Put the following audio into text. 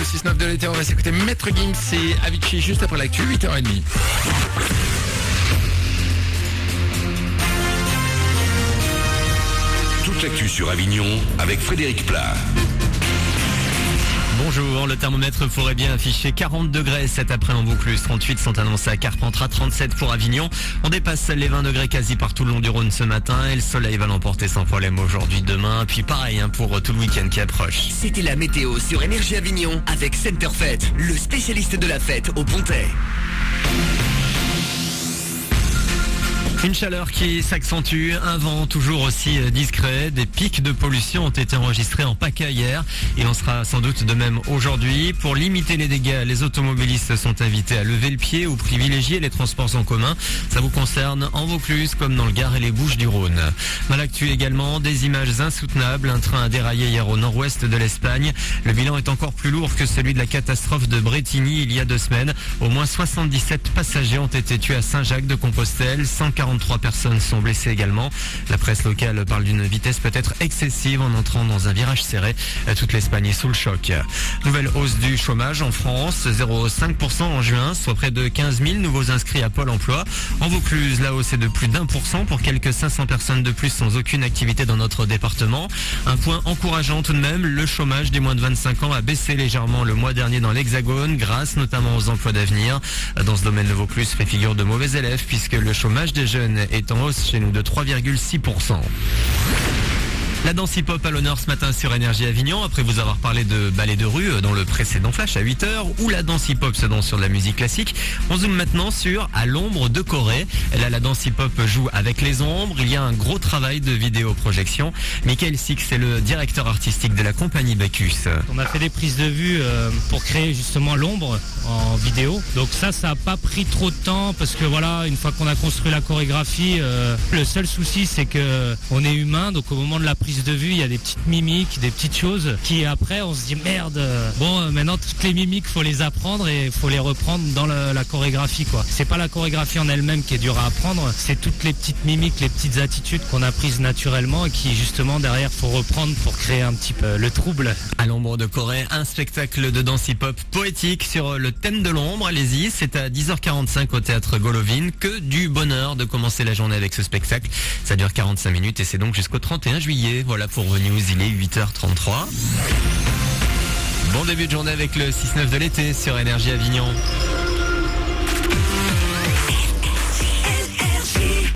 le 6-9 de l'été. On va s'écouter Maître Gims et Avicii juste après l'actu, 8h30. Toute l'actu sur Avignon avec Frédéric Plat. Bonjour, le thermomètre pourrait bien afficher 40 degrés cet après en Vaucluse, 38 sont annoncés à Carpentras, 37 pour Avignon. On dépasse les 20 degrés quasi partout le long du Rhône ce matin et le soleil va l'emporter sans problème aujourd'hui, demain, puis pareil pour tout le week-end qui approche. C'était la météo sur Énergie Avignon avec Center Fête, le spécialiste de la fête au Pontet. Une chaleur qui s'accentue, un vent toujours aussi discret, des pics de pollution ont été enregistrés en PACA hier et on sera sans doute de même aujourd'hui. Pour limiter les dégâts, les automobilistes sont invités à lever le pied ou privilégier les transports en commun. Ça vous concerne en Vaucluse comme dans le Gard et les Bouches-du-Rhône. Dans l'actu également, des images insoutenables. Un train a déraillé hier au nord-ouest de l'Espagne. Le bilan est encore plus lourd que celui de la catastrophe de Bretigny il y a 2 semaines. Au moins 77 passagers ont été tués à Saint-Jacques-de-Compostelle. 143 personnes sont blessées également. La presse locale parle d'une vitesse peut-être excessive en entrant dans un virage serré. Toute l'Espagne est sous le choc. Nouvelle hausse du chômage en France, 0,5% en juin, soit près de 15 000 nouveaux inscrits à Pôle emploi. En Vaucluse, la hausse est de plus d'1% pour quelques 500 personnes de plus sans aucune activité dans notre département. Un point encourageant tout de même, le chômage des moins de 25 ans a baissé légèrement le mois dernier dans l'Hexagone, grâce notamment aux emplois d'avenir. Dans ce domaine, le Vaucluse fait figure de mauvais élève puisque le chômage des jeunes est en hausse chez nous de 3,6%. La danse hip-hop à l'honneur ce matin sur Énergie Avignon, après vous avoir parlé de ballet de rue dans le précédent flash à 8h, où la danse hip-hop se danse sur de la musique classique. On zoome maintenant sur À l'ombre de Corée. Là, la danse hip-hop joue avec les ombres. Il y a un gros travail de vidéoprojection. Michael Six est le directeur artistique de la compagnie Bacchus. On a fait des prises de vue pour créer justement l'ombre en vidéo. Donc ça n'a pas pris trop de temps parce que voilà, une fois qu'on a construit la chorégraphie, le seul souci c'est que on est humain, donc au moment de la prise de vue, il y a des petites mimiques, des petites choses qui après on se dit merde, maintenant toutes les mimiques faut les apprendre et faut les reprendre dans la chorégraphie quoi. C'est pas la chorégraphie en elle-même qui est dure à apprendre, c'est toutes les petites mimiques, les petites attitudes qu'on a prises naturellement et qui justement derrière faut reprendre pour créer un petit peu le trouble. À l'ombre de Corée, un spectacle de danse hip-hop poétique sur le thème de l'ombre. Allez-y, c'est à 10h45 au théâtre Golovin. Que du bonheur de commencer la journée avec ce spectacle. Ça dure 45 minutes et c'est donc jusqu'au 31 juillet. Voilà pour vos news, il est 8h33. Bon début de journée avec le 6-9 de l'été sur Énergie Avignon.